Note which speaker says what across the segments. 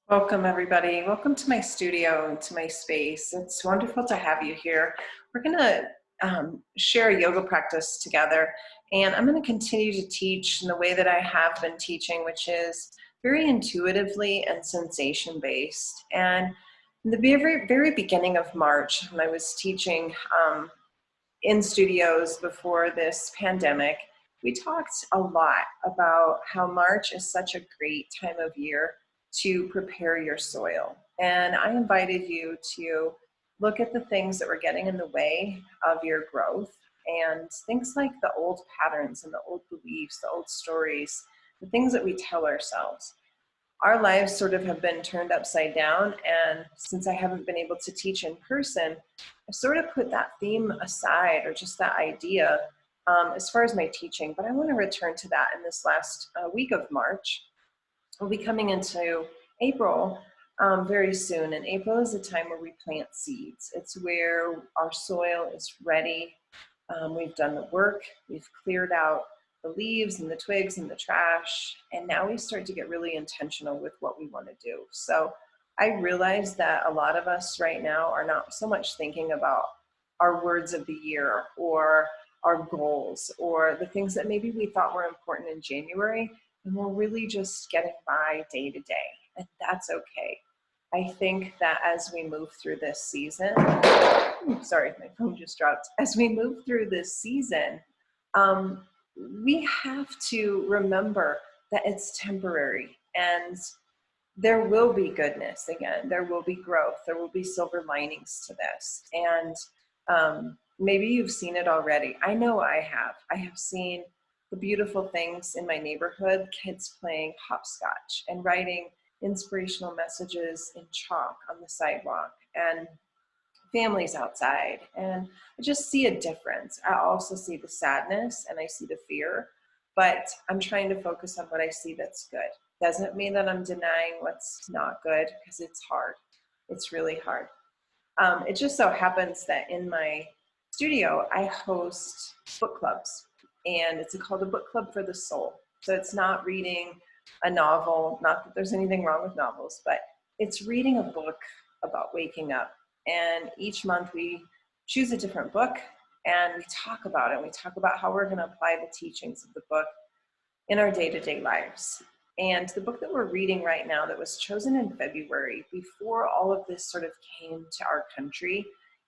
Speaker 1: Welcome, everybody. Welcome to my studio, to my space. It's wonderful to have you here. We're going to share a yoga practice together, and I'm going to continue to teach in the way that I have been teaching, which is very intuitively and sensation-based. And in the very beginning of March, when I was teaching in studios before this pandemic, we talked a lot about how March is such a great time of year to prepare your soil. And I invited you to look at the things that were getting in the way of your growth, and things like the old patterns and the old beliefs, the old stories, the things that we tell ourselves. Our lives sort of have been turned upside down, and since I haven't been able to teach in person, I sort of put that theme aside, or just that idea, as far as my teaching. But I want to return to that in this last week of March. We'll be coming into April very soon, and April is a time where we plant seeds. It's where our soil is ready. We've done the work, we've cleared out the leaves and the twigs and the trash, and now we start to get really intentional with what we want to do. So I realize that a lot of us right now are not so much thinking about our words of the year or our goals or the things that maybe we thought were important in January, and we're really just getting by day to day, and that's okay. I think that as we move through this season, sorry, my phone just dropped. As we move through this season, we have to remember that it's temporary, and there will be goodness again. There will be growth. There will be silver linings to this. And maybe you've seen it already. I know I have. I have seen the beautiful things in my neighborhood, kids playing hopscotch and writing inspirational messages in chalk on the sidewalk, and families outside. And I just see a difference. I also see the sadness and I see the fear, but I'm trying to focus on what I see that's good. Doesn't mean that I'm denying what's not good, because it's hard. It's really hard. It just so happens that in my studio, I host book clubs, and it's called a book club for the soul. So it's not reading a novel, not that there's anything wrong with novels, but it's reading a book about waking up. And each month we choose a different book and we talk about it. We talk about how we're going to apply the teachings of the book in our day-to-day lives. And the book that we're reading right now, that was chosen in February, before all of this sort of came to our country,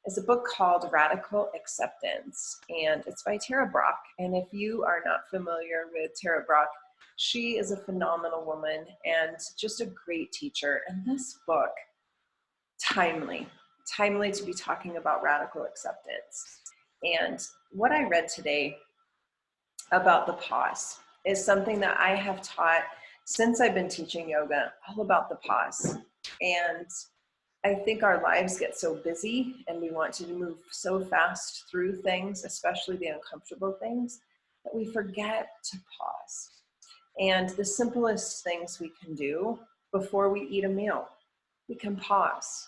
Speaker 1: is a book called Radical Acceptance, and it's by Tara Brach. And if you are not familiar with Tara Brach, she is a phenomenal woman and just a great teacher. And this book, timely to be talking about radical acceptance. And what I read today about the pause is something that I have taught since I've been teaching yoga, all about the pause. And I think our lives get so busy and we want to move so fast through things, especially the uncomfortable things, that we forget to pause. And the simplest things we can do before we eat a meal, we can pause.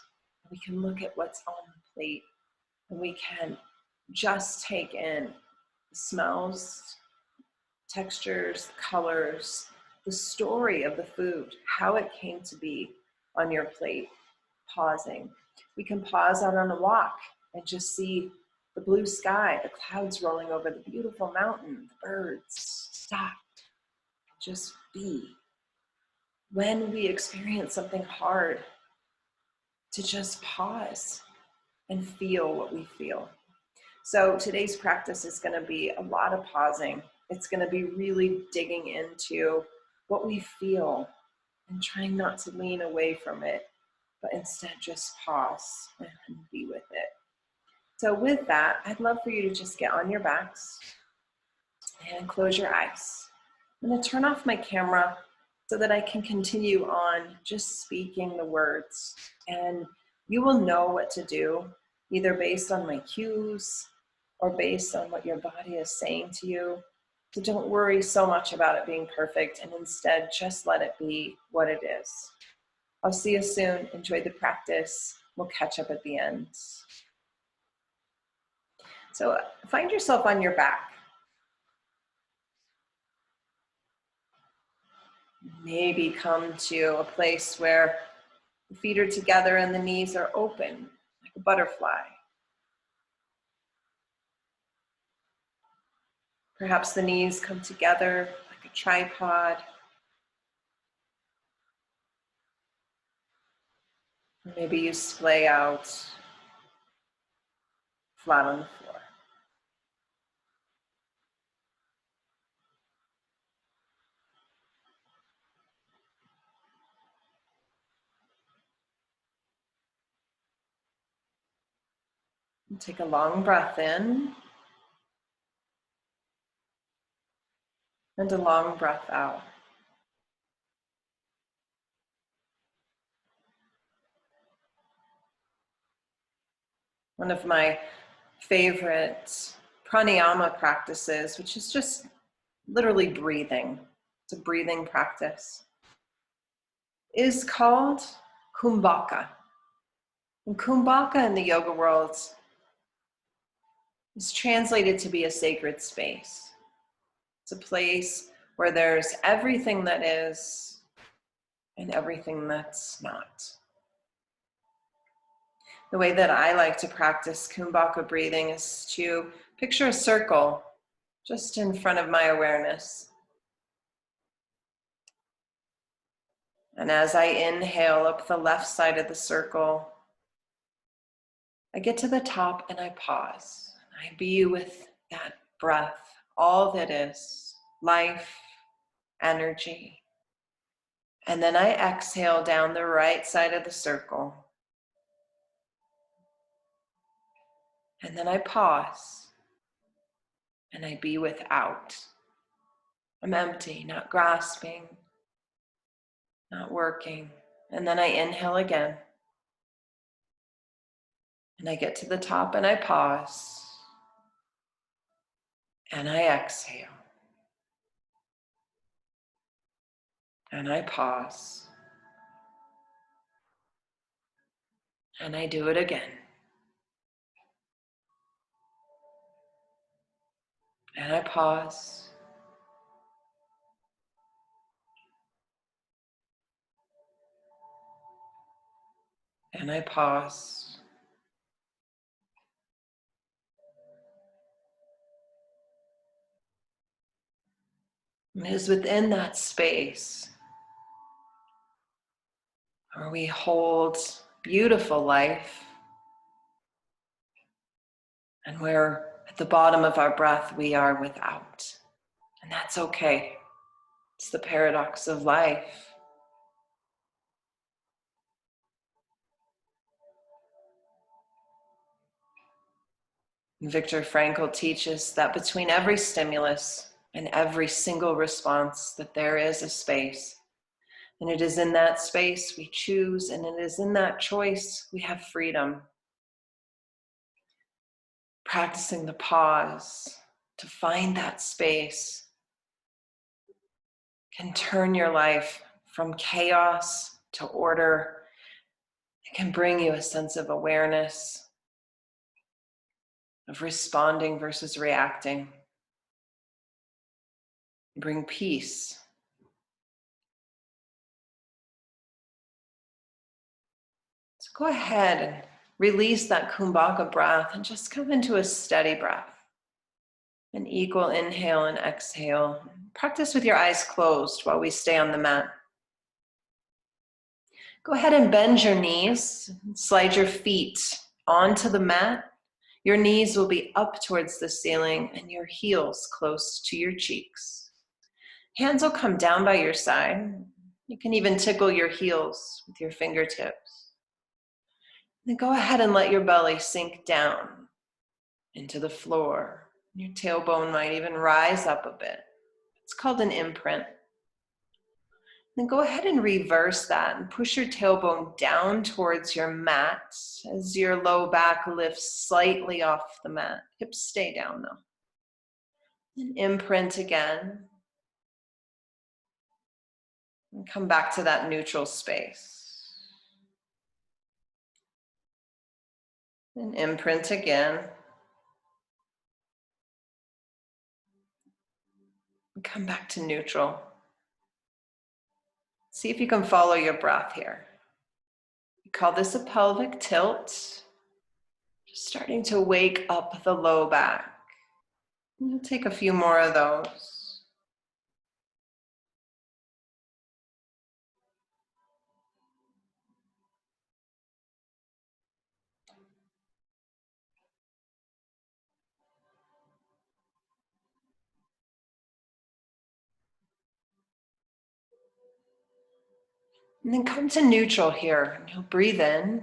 Speaker 1: We can look at what's on the plate, and we can just take in the smells, textures, colors, the story of the food, how it came to be on your plate. Pausing. We can pause out on a walk and just see the blue sky, the clouds rolling over the beautiful mountain, the birds. Stop. Just be. When we experience something hard, to just pause and feel what we feel. So today's practice is going to be a lot of pausing. It's going to be really digging into what we feel and trying not to lean away from it, but instead just pause and be with it. So with that, I'd love for you to just get on your backs and close your eyes. I'm going to turn off my camera so that I can continue on just speaking the words. And you will know what to do, either based on my cues or based on what your body is saying to you. So don't worry so much about it being perfect, and instead just let it be what it is. I'll see you soon. Enjoy the practice. We'll catch up at the end. So find yourself on your back. Maybe come to a place where The feet are together and the knees are open like a butterfly. Perhaps the knees come together like a tripod. Maybe you splay out flat on the floor. And take a long breath in and a long breath out. One of my favorite pranayama practices, which is just literally breathing. It's a breathing practice, is called Kumbhaka. And Kumbhaka in the yoga world is translated to be a sacred space. It's a place where there's everything that is and everything that's not. The way that I like to practice Kumbhaka breathing is to picture a circle just in front of my awareness. And as I inhale up the left side of the circle, I get to the top and I pause. I be with that breath, all that is, life, energy. And then I exhale down the right side of the circle. And then I pause and I be without. I'm empty, not grasping, not working. And then I inhale again. And I get to the top and I pause. And I exhale. And I pause. And I do it again. And I pause. And I pause. And it is within that space where we hold beautiful life, and where at the bottom of our breath we are without. And that's okay. It's the paradox of life. And Viktor Frankl teaches that between every stimulus and every single response, that there is a space. And it is in that space we choose, and it is in that choice we have freedom. Practicing the pause to find that space can turn your life from chaos to order. It can bring you a sense of awareness, of responding versus reacting. Bring peace. So go ahead and release that Kumbhaka breath and just come into a steady breath. An equal inhale and exhale. Practice with your eyes closed while we stay on the mat. Go ahead and bend your knees. Slide your feet onto the mat. Your knees will be up towards the ceiling and your heels close to your cheeks. Hands will come down by your side. You can even tickle your heels with your fingertips. Then go ahead and let your belly sink down into the floor. Your tailbone might even rise up a bit. It's called an imprint. Then go ahead and reverse that and push your tailbone down towards your mat as your low back lifts slightly off the mat. Hips stay down though. Then imprint again. And come back to that neutral space. Then imprint again. And come back to neutral. See if you can follow your breath here. Call this a pelvic tilt. Just starting to wake up the low back. We'll take a few more of those. And then come to neutral here. You'll breathe in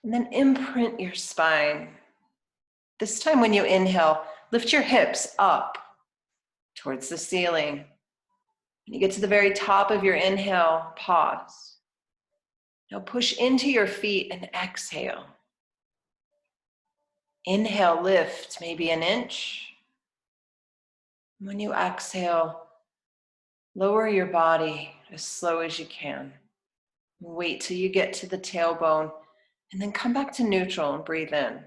Speaker 1: and then imprint your spine. This time when you inhale, lift your hips up towards the ceiling. When you get to the very top of your inhale, pause. Now push into your feet and exhale. Inhale, lift maybe an inch. When you exhale, lower your body as slow as you can. Wait till you get to the tailbone and then come back to neutral and breathe in.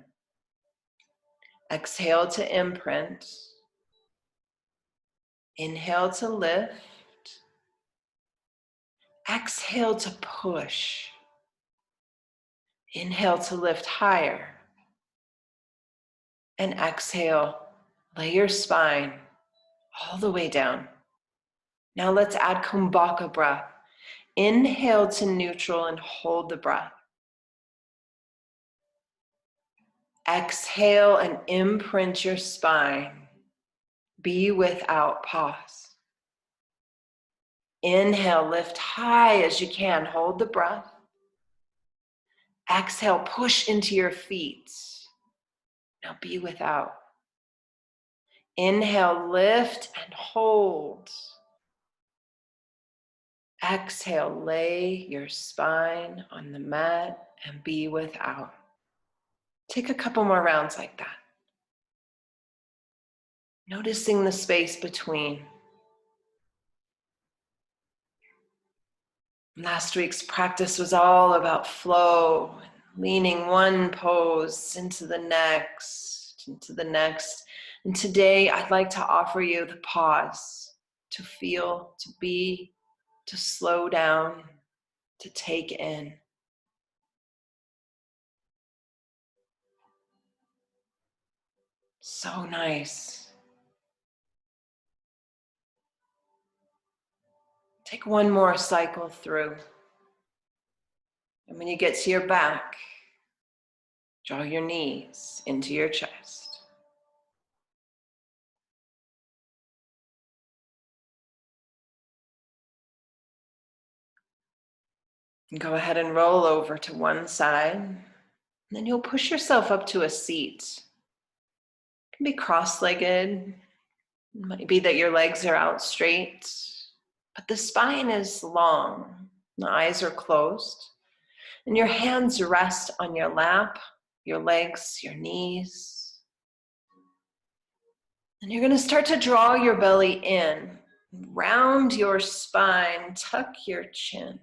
Speaker 1: Exhale to imprint. Inhale to lift. Exhale to push. Inhale to lift higher. And exhale, lay your spine all the way down. Now let's add Kumbhaka breath. Inhale to neutral and hold the breath. Exhale and imprint your spine. Be without pause. Inhale, lift high as you can. Hold the breath. Exhale, push into your feet. Now be without. Inhale, lift and hold. Exhale, lay your spine on the mat and be without. Take a couple more rounds like that. Noticing the space between. Last week's practice was all about flow, leaning one pose into the next, And today I'd like to offer you the pause to feel, to be, to slow down, to take in. So nice. Take one more cycle through. And when you get to your back, draw your knees into your chest. And go ahead and roll over to one side. And then you'll push yourself up to a seat. It can be cross-legged. It might be that your legs are out straight, but the spine is long. The eyes are closed. And your hands rest on your lap, your legs, your knees. And you're going to start to draw your belly in, round your spine, tuck your chin.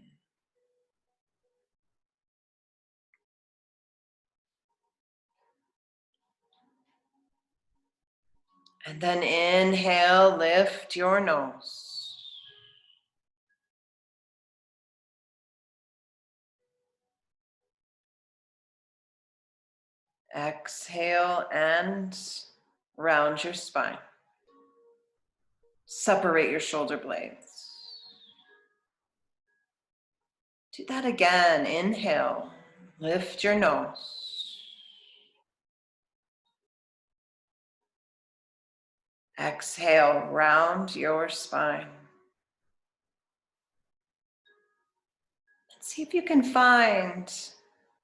Speaker 1: And then inhale, lift your nose. Exhale and round your spine. Separate your shoulder blades. Do that again. Inhale, lift your nose. Exhale, round your spine. And see if you can find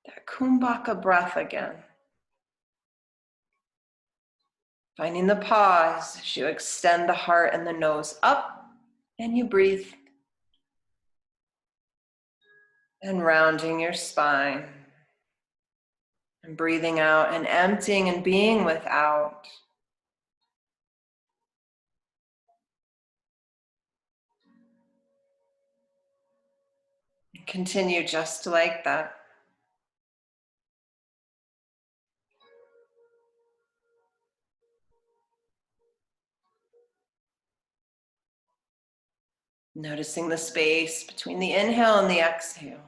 Speaker 1: that Kumbhaka breath again. Finding the pause as you extend the heart and the nose up and you breathe. And rounding your spine. And breathing out and emptying and being without. Continue just like that. Noticing the space between the inhale and the exhale.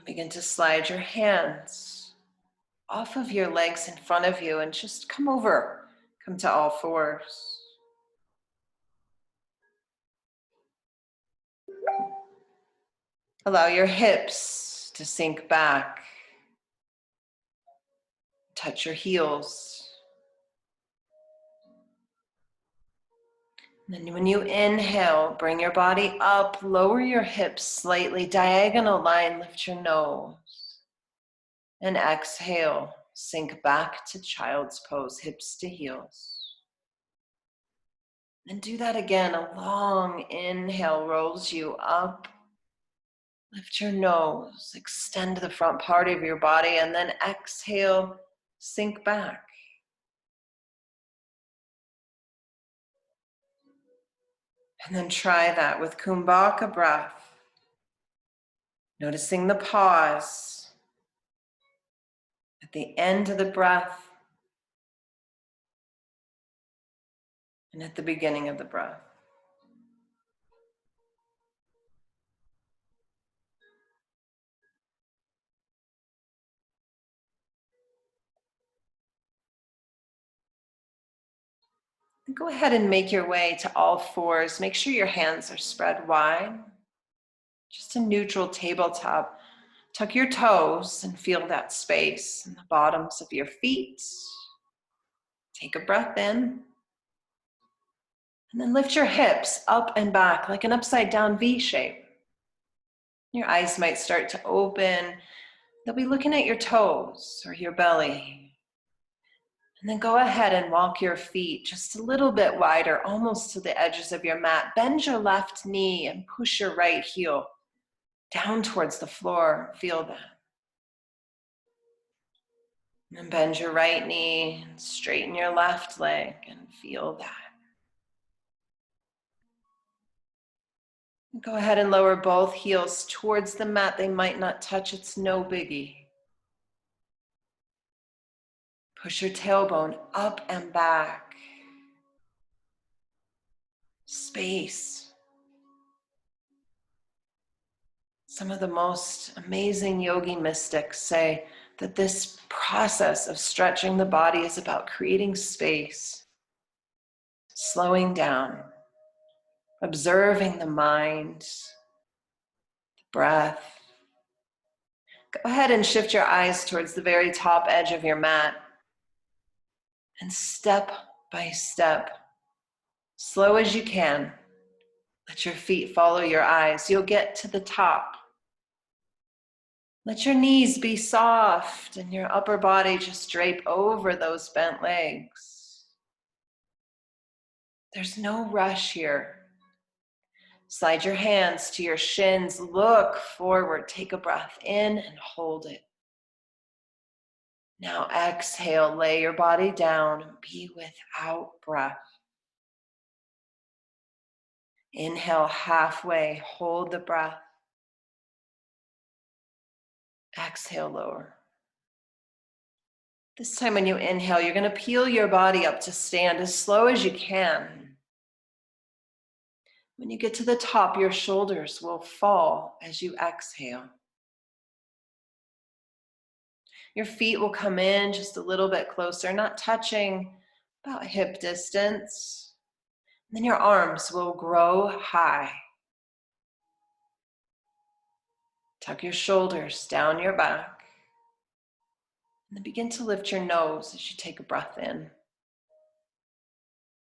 Speaker 1: Begin to slide your hands off of your legs in front of you and just come over. Come to all fours. Allow your hips to sink back. Touch your heels. And then when you inhale, bring your body up, lower your hips slightly, diagonal line, lift your nose. And exhale, sink back to child's pose, hips to heels. And do that again, a long inhale rolls you up. Lift your nose, extend the front part of your body, and then exhale, sink back. And then try that with Kumbhaka breath. Noticing the pause at the end of the breath and at the beginning of the breath. Go ahead and make your way to all fours. Make sure your hands are spread wide. Just a neutral tabletop. Tuck your toes and feel that space in the bottoms of your feet. Take a breath in. And then lift your hips up and back like an upside down V shape. Your eyes might start to open. They'll be looking at your toes or your belly. And then go ahead and walk your feet just a little bit wider, almost to the edges of your mat. Bend your left knee and push your right heel down towards the floor. Feel that. And then bend your right knee and straighten your left leg and feel that. Go ahead and lower both heels towards the mat. They might not touch, it's no biggie. Push your tailbone up and back. Space. Some of the most amazing yogi mystics say that this process of stretching the body is about creating space, slowing down, observing the mind, the breath. Go ahead and shift your eyes towards the very top edge of your mat. And step by step, slow as you can, let your feet follow your eyes. You'll get to the top. Let your knees be soft and your upper body just drape over those bent legs. There's no rush here. Slide your hands to your shins, look forward, take a breath in and hold it. Now exhale, lay your body down and be without breath. Inhale halfway, hold the breath. Exhale, lower. This time when you inhale, you're going to peel your body up to stand as slow as you can. When you get to the top, your shoulders will fall as you exhale. Your feet will come in just a little bit closer, not touching, about hip distance. And then your arms will grow high. Tuck your shoulders down your back. And then begin to lift your nose as you take a breath in.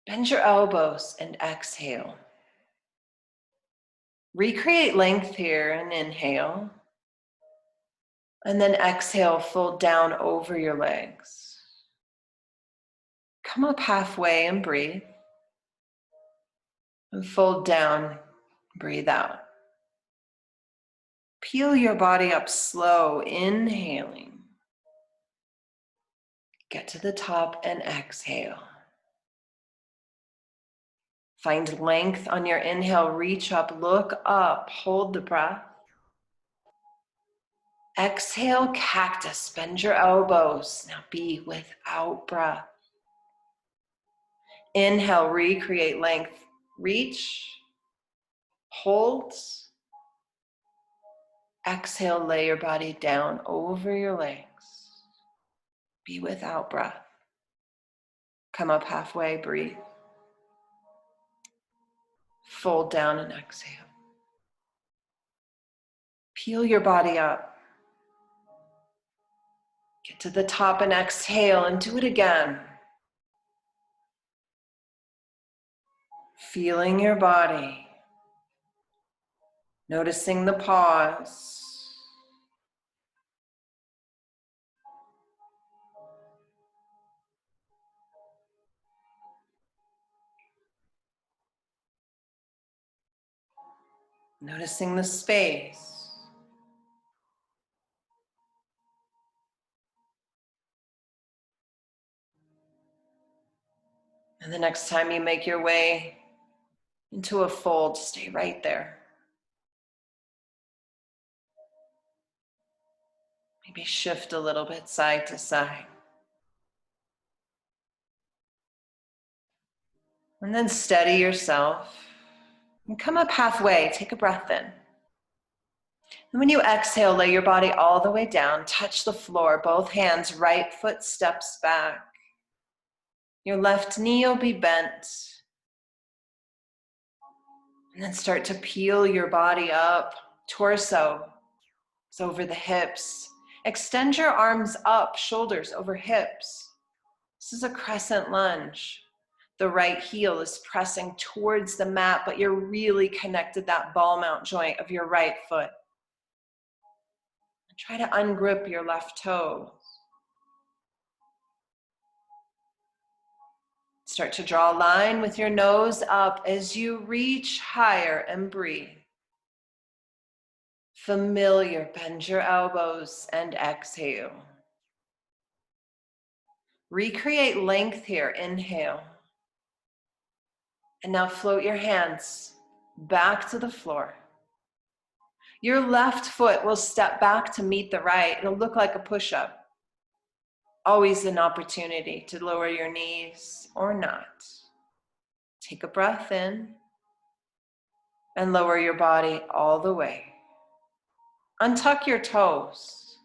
Speaker 1: Bend your elbows and exhale. Recreate length here and inhale. And then exhale, fold down over your legs. Come up halfway and breathe. And fold down, breathe out. Peel your body up slow, inhaling. Get to the top and exhale. Find length on your inhale, reach up, look up, hold the breath. Exhale, cactus, bend your elbows. Now be without breath. Inhale, recreate length, reach, hold. Exhale, lay your body down over your legs. Be without breath. Come up halfway, breathe. Fold down and exhale. Peel your body up. Get to the top and exhale and do it again. Feeling your body. Noticing the pause. Noticing the space. And the next time you make your way into a fold, stay right there. Maybe shift a little bit side to side. And then steady yourself. And come up halfway, take a breath in. And when you exhale, lay your body all the way down, touch the floor, both hands, right foot steps back. Your left knee will be bent. And then start to peel your body up, torso is over the hips. Extend your arms up, shoulders over hips. This is a crescent lunge. The right heel is pressing towards the mat, but you're really connected that ball mount joint of your right foot. Try to ungrip your left toe. Start to draw a line with your nose up as you reach higher and breathe. Familiar, bend your elbows and exhale. Recreate length here, inhale. And now float your hands back to the floor. Your left foot will step back to meet the right. It'll look like a push-up. Always an opportunity to lower your knees or not. Take a breath in and lower your body all the way. Untuck your toes.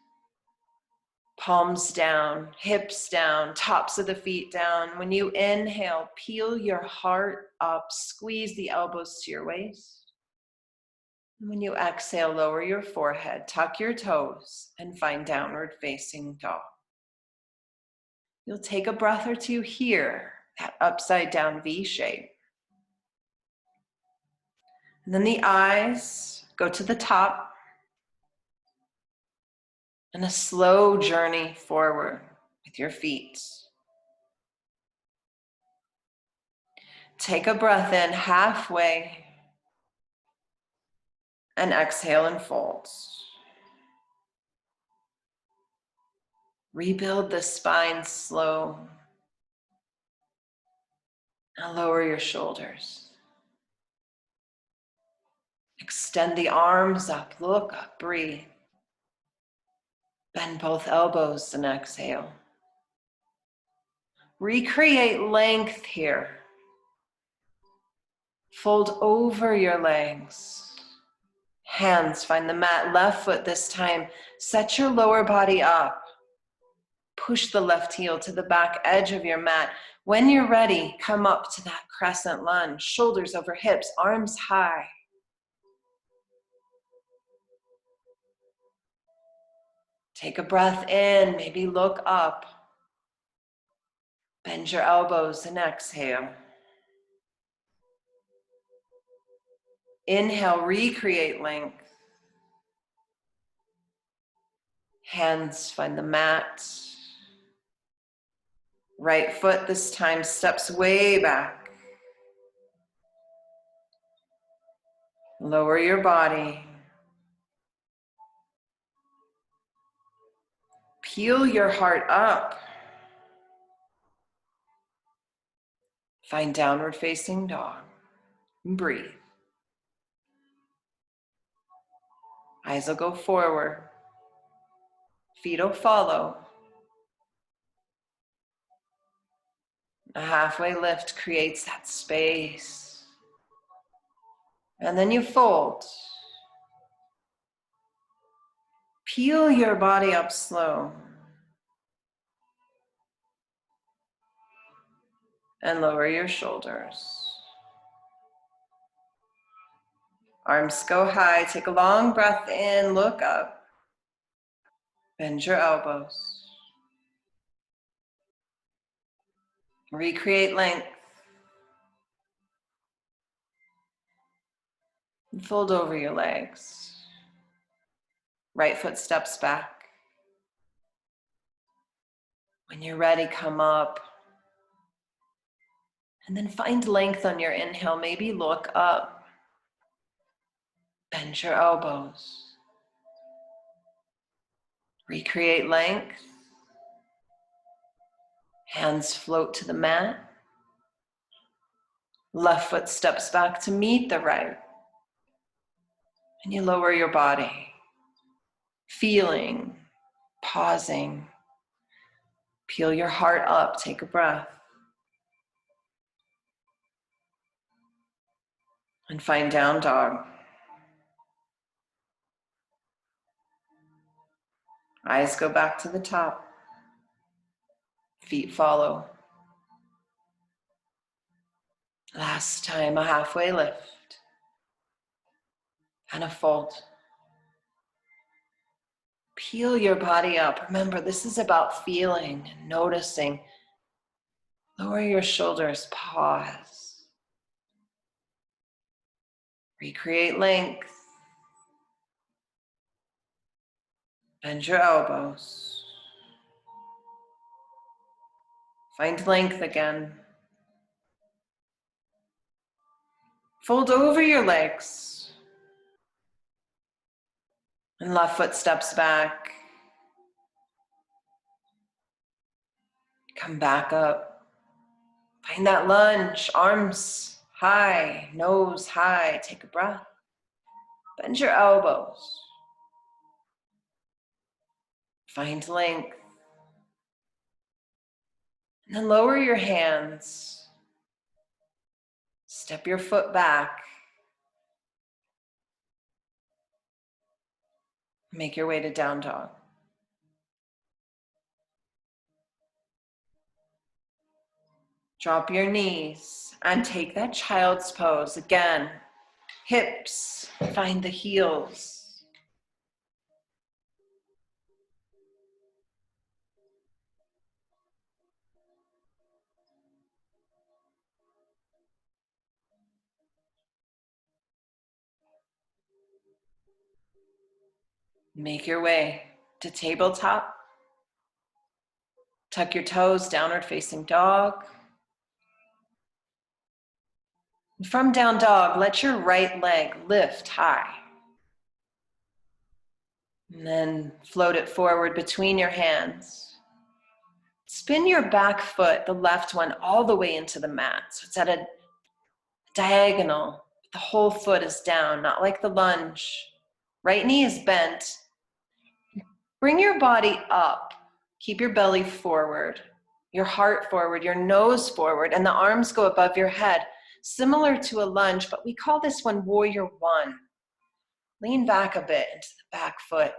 Speaker 1: Palms down, hips down, tops of the feet down. When you inhale, peel your heart up, squeeze the elbows to your waist. And when you exhale, lower your forehead, tuck your toes, and find downward facing dog. You'll take a breath or two here, that upside down V shape. And then the eyes go to the top and a slow journey forward with your feet. Take a breath in halfway and exhale and fold. Rebuild the spine slow. Now lower your shoulders. Extend the arms up, look up, breathe. Bend both elbows and exhale. Recreate length here. Fold over your legs. Hands find the mat, left foot this time. Set your lower body up. Push the left heel to the back edge of your mat. When you're ready, come up to that crescent lunge. Shoulders over hips, arms high. Take a breath in, maybe look up. Bend your elbows and exhale. Inhale, recreate length. Hands find the mat. Right foot this time steps way back. Lower your body. Peel your heart up. Find downward facing dog. Breathe. Eyes will go forward. Feet will follow. A halfway lift creates that space. And then you fold. Peel your body up slow. And lower your shoulders. Arms go high. Take a long breath in. Look up. Bend your elbows. Recreate length. And fold over your legs. Right foot steps back. When you're ready, come up. And then find length on your inhale. Maybe look up. Bend your elbows. Recreate length. Hands float to the mat. Left foot steps back to meet the right. And you lower your body. Feeling, pausing. Peel your heart up. Take a breath. And find down dog. Eyes go back to the top. Feet follow. Last time, a halfway lift. And a fold. Peel your body up. Remember, this is about feeling and noticing. Lower your shoulders. Pause. Recreate length. Bend your elbows. Find length again. Fold over your legs. And left foot steps back. Come back up. Find that lunge. Arms high, nose high. Take a breath. Bend your elbows. Find length. And then lower your hands. Step your foot back. Make your way to down dog. Drop your knees and take that child's pose. Again, hips, find the heels. Make your way to tabletop. Tuck your toes, downward facing dog. From down dog, let your right leg lift high. And then float it forward between your hands. Spin your back foot, the left one, all the way into the mat. So it's at a diagonal. The whole foot is down, not like the lunge. Right knee is bent. Bring your body up. Keep your belly forward, your heart forward, your nose forward, and the arms go above your head, similar to a lunge, but we call this one warrior one. Lean back a bit into the back foot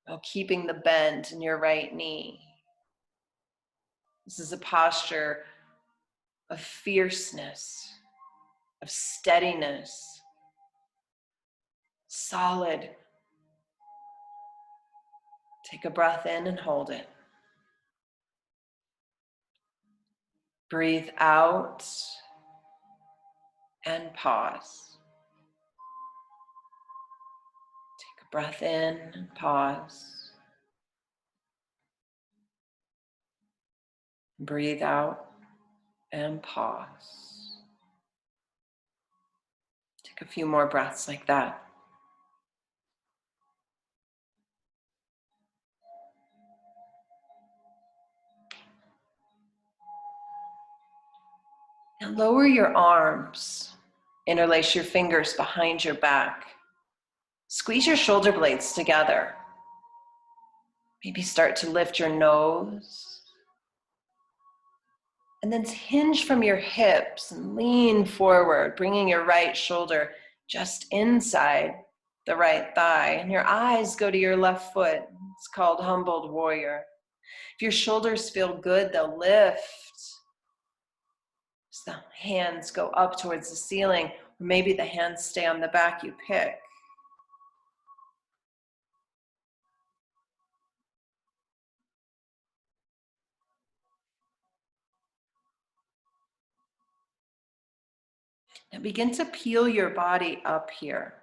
Speaker 1: while keeping the bend in your right knee. This is a posture of fierceness, of steadiness, solid. Take a breath in and hold it. Breathe out and pause. Take a breath in and pause. Breathe out and pause. Take a few more breaths like that. Now lower your arms. Interlace your fingers behind your back. Squeeze your shoulder blades together. Maybe start to lift your nose. And then hinge from your hips and lean forward, bringing your right shoulder just inside the right thigh, and your eyes go to your left foot. It's called humbled warrior. If your shoulders feel good, they'll lift. So the hands go up towards the ceiling, or maybe the hands stay on the back, you pick. Now begin to peel your body up here.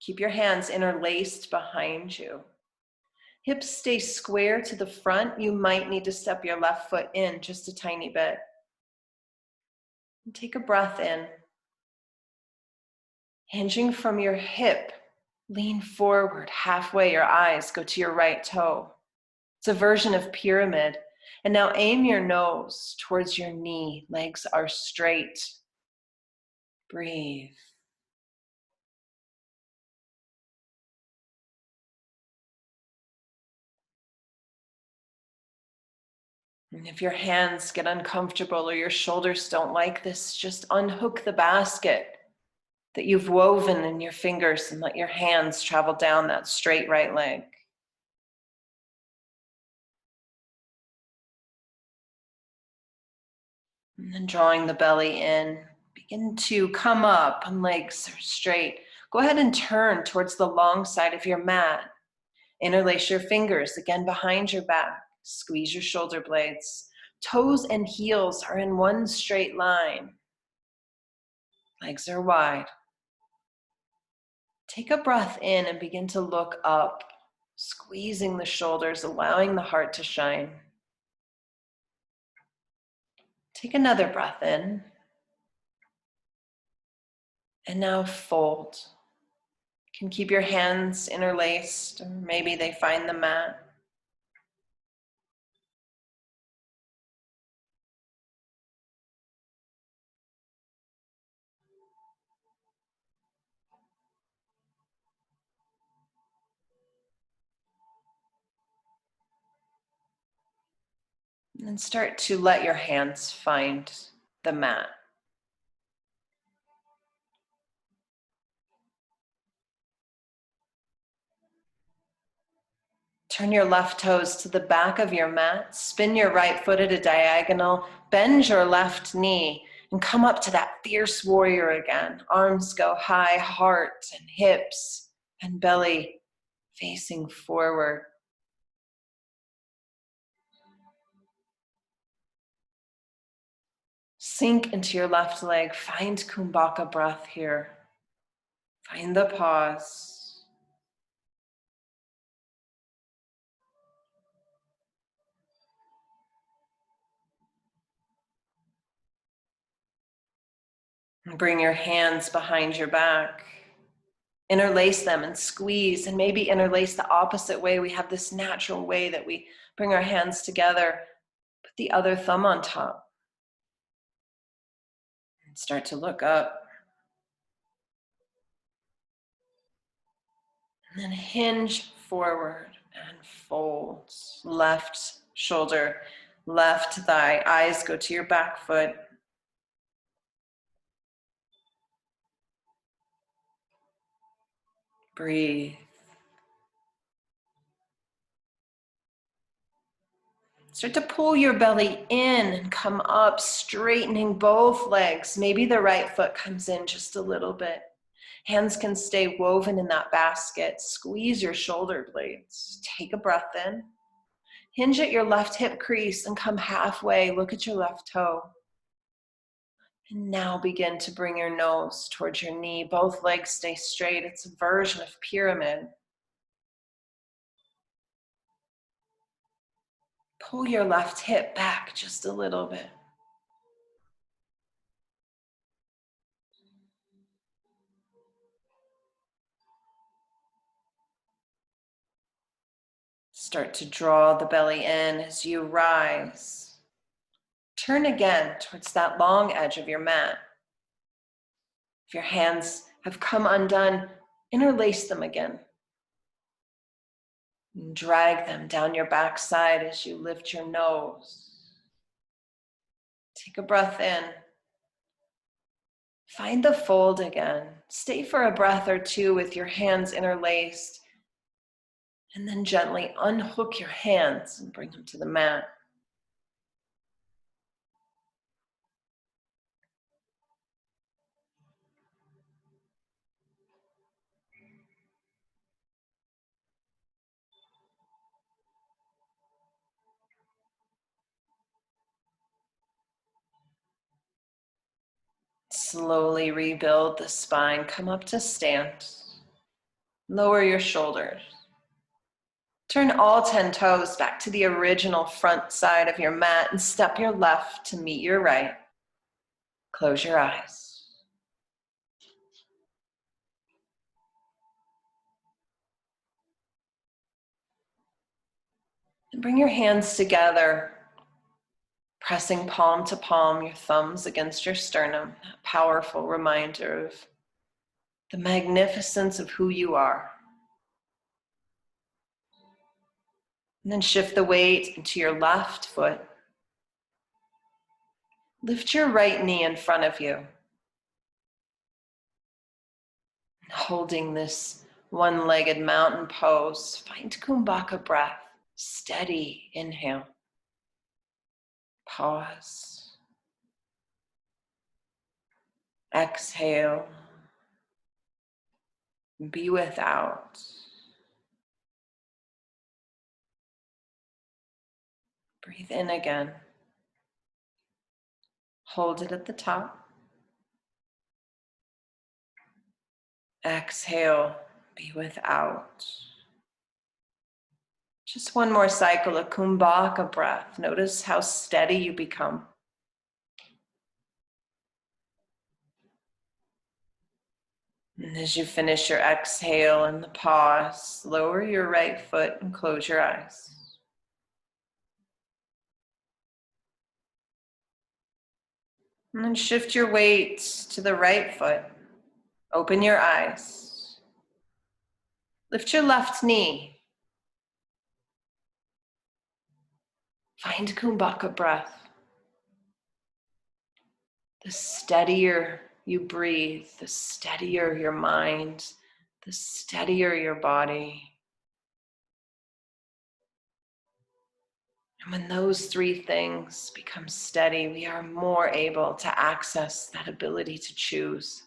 Speaker 1: Keep your hands interlaced behind you. Hips stay square to the front. You might need to step your left foot in just a tiny bit. And take a breath in. Hinging from your hip, lean forward halfway. Your eyes go to your right toe. It's a version of pyramid. And now aim your nose towards your knee. Legs are straight. Breathe. And if your hands get uncomfortable or your shoulders don't like this, just unhook the basket that you've woven in your fingers and let your hands travel down that straight right leg. And then drawing the belly in, begin to come up and legs are straight. Go ahead and turn towards the long side of your mat. Interlace your fingers again behind your back. Squeeze your shoulder blades. Toes and heels are in one straight line. Legs are wide. Take a breath in and begin to look up, squeezing the shoulders, allowing the heart to shine. Take another breath in. And now fold. You can keep your hands interlaced, or maybe they find the mat. And then start to let your hands find the mat. Turn your left toes to the back of your mat. Spin your right foot at a diagonal. Bend your left knee and come up to that fierce warrior again. Arms go high, heart and hips and belly facing forward. Sink into your left leg. Find Kumbhaka breath here. Find the pause. Bring your hands behind your back. Interlace them and squeeze, and maybe interlace the opposite way. We have this natural way that we bring our hands together. Put the other thumb on top. And start to look up. And then hinge forward and fold. Left shoulder, left thigh. Eyes go to your back foot. Breathe. Start to pull your belly in and come up, straightening both legs. Maybe the right foot comes in just a little bit. Hands can stay woven in that basket. Squeeze your shoulder blades. Take a breath in. Hinge at your left hip crease and come halfway. Look at your left toe. And now begin to bring your nose towards your knee. Both legs stay straight. It's a version of pyramid. Pull your left hip back just a little bit. Start to draw the belly in as you rise. Turn again towards that long edge of your mat. If your hands have come undone, interlace them again. And drag them down your backside as you lift your nose. Take a breath in. Find the fold again. Stay for a breath or two with your hands interlaced, and then gently unhook your hands and bring them to the mat. Slowly rebuild the spine. Come up to stand. Lower your shoulders. Turn all 10 toes back to the original front side of your mat and step your left to meet your right. Close your eyes. And bring your hands together, pressing palm to palm, your thumbs against your sternum. A powerful reminder of the magnificence of who you are. And then shift the weight into your left foot. Lift your right knee in front of you. Holding this one-legged mountain pose, find Kumbhaka breath. Steady inhale. Pause. Exhale. Be without. Breathe in again. Hold it at the top. Exhale. Be without. Just one more cycle of Kumbhaka breath. Notice how steady you become. And as you finish your exhale and the pause, lower your right foot and close your eyes. And then shift your weight to the right foot. Open your eyes. Lift your left knee. Find Kumbhaka breath. The steadier you breathe, the steadier your mind, the steadier your body. And when those three things become steady, we are more able to access that ability to choose,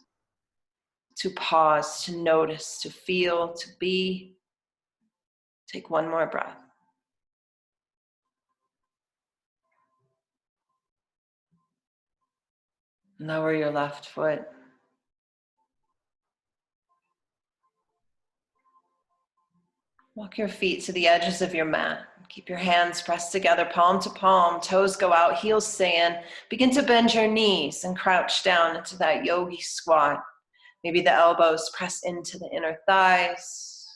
Speaker 1: to pause, to notice, to feel, to be. Take one more breath. Lower your left foot. Walk your feet to the edges of your mat. Keep your hands pressed together, palm to palm, toes go out, heels stay in. Begin to bend your knees and crouch down into that yogi squat. Maybe the elbows press into the inner thighs.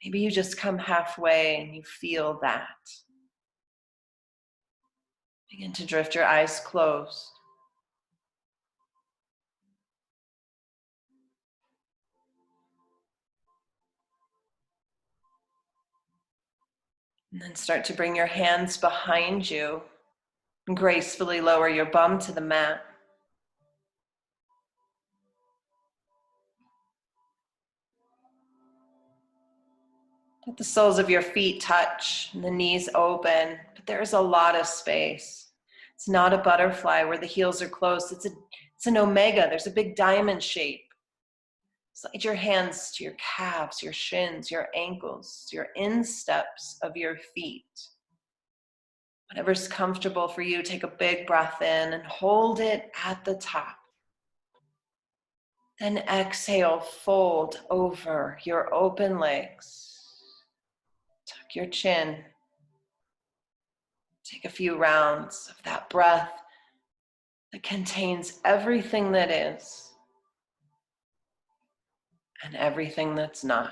Speaker 1: Maybe you just come halfway and you feel that. Begin to drift your eyes closed. And then start to bring your hands behind you and gracefully lower your bum to the mat. Let the soles of your feet touch and the knees open, but there's a lot of space. It's not a butterfly where the heels are closed. It's an omega. There's a big diamond shape. Slide your hands to your calves, your shins, your ankles, your insteps of your feet. Whatever's comfortable for you, take a big breath in and hold it at the top. Then exhale, fold over your open legs. Tuck your chin. Take a few rounds of that breath that contains everything that is and everything that's not.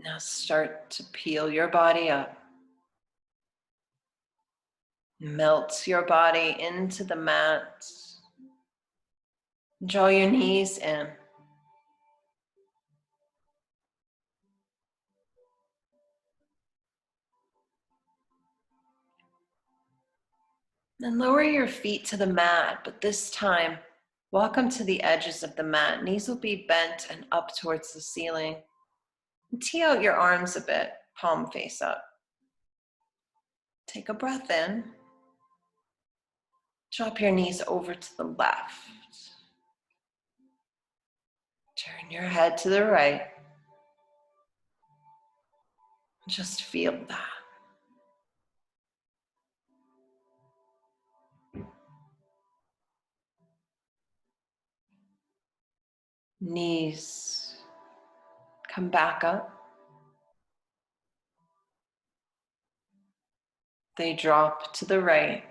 Speaker 1: Now start to peel your body up. Melt your body into the mat. Draw your knees in. Then lower your feet to the mat, but this time, walk them to the edges of the mat. Knees will be bent and up towards the ceiling. And tee out your arms a bit, palm face up. Take a breath in. Drop your knees over to the left. Turn your head to the right. Just feel that. Knees come back up. They drop to the right.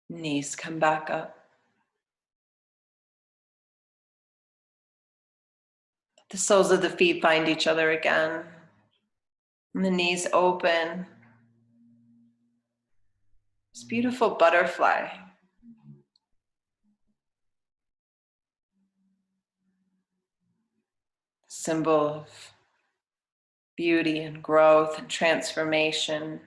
Speaker 1: Knees come back up. The soles of the feet find each other again. And the knees open. This beautiful butterfly. Symbol of beauty and growth and transformation.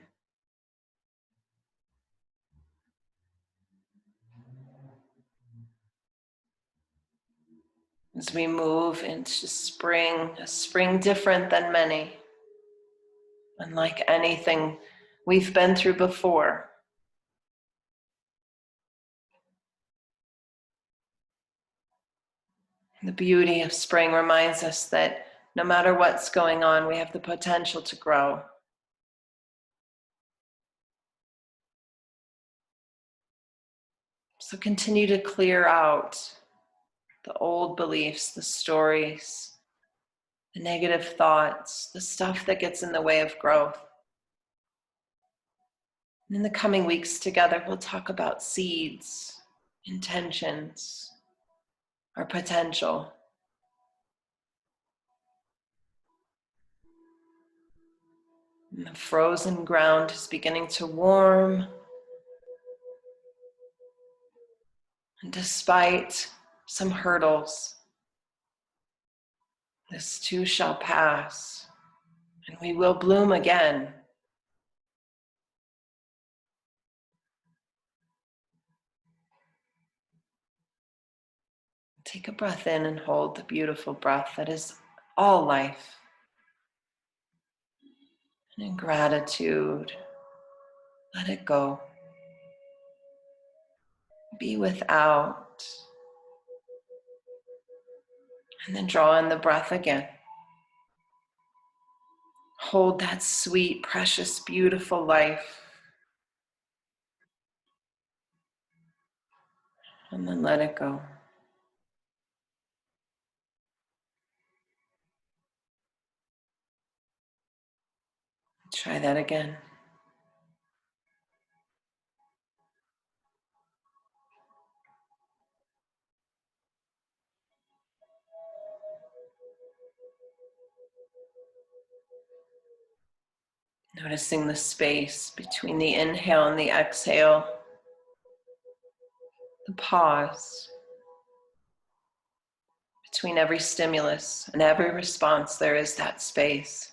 Speaker 1: As we move into spring, a spring different than many, unlike anything we've been through before. The beauty of spring reminds us that no matter what's going on, we have the potential to grow. So continue to clear out the old beliefs, the stories, the negative thoughts, the stuff that gets in the way of growth. And in the coming weeks together, we'll talk about seeds, intentions, our potential. And the frozen ground is beginning to warm. And despite some hurdles, this too shall pass, and we will bloom again. Take a breath in and hold the beautiful breath that is all life. And in gratitude, let it go. Be without. And then draw in the breath again. Hold that sweet, precious, beautiful life. And then let it go. Try that again. Noticing the space between the inhale and the exhale, the pause. Between every stimulus and every response, there is that space.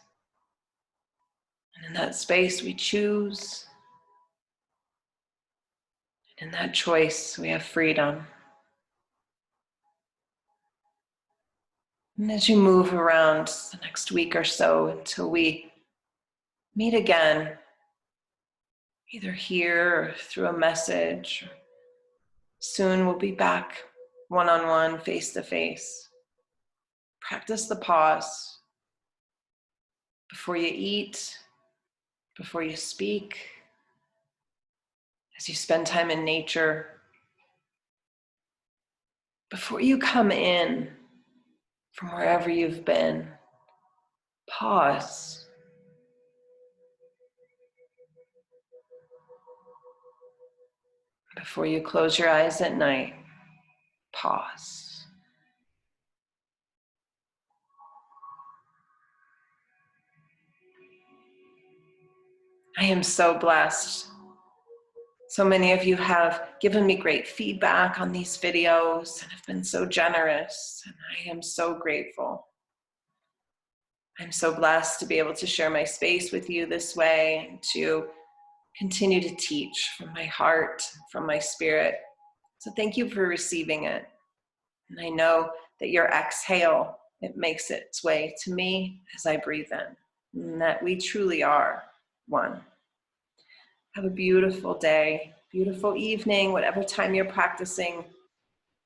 Speaker 1: And in that space, we choose. And in that choice, we have freedom. And as you move around the next week or so until we meet again, either here or through a message, soon we'll be back one-on-one, face-to-face. Practice the pause before you eat, before you speak, as you spend time in nature, before you come in from wherever you've been. Pause. Before you close your eyes at night, pause. I am so blessed. So many of you have given me great feedback on these videos and have been so generous, and I am so grateful. I'm so blessed to be able to share my space with you this way and to continue to teach from my heart, from my spirit. So thank you for receiving it. And I know that your exhale, it makes its way to me as I breathe in, and that we truly are one. Have a beautiful day, beautiful evening, whatever time you're practicing.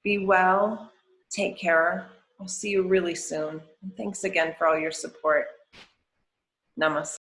Speaker 1: Be well, take care. I'll see you really soon. And thanks again for all your support. Namaste.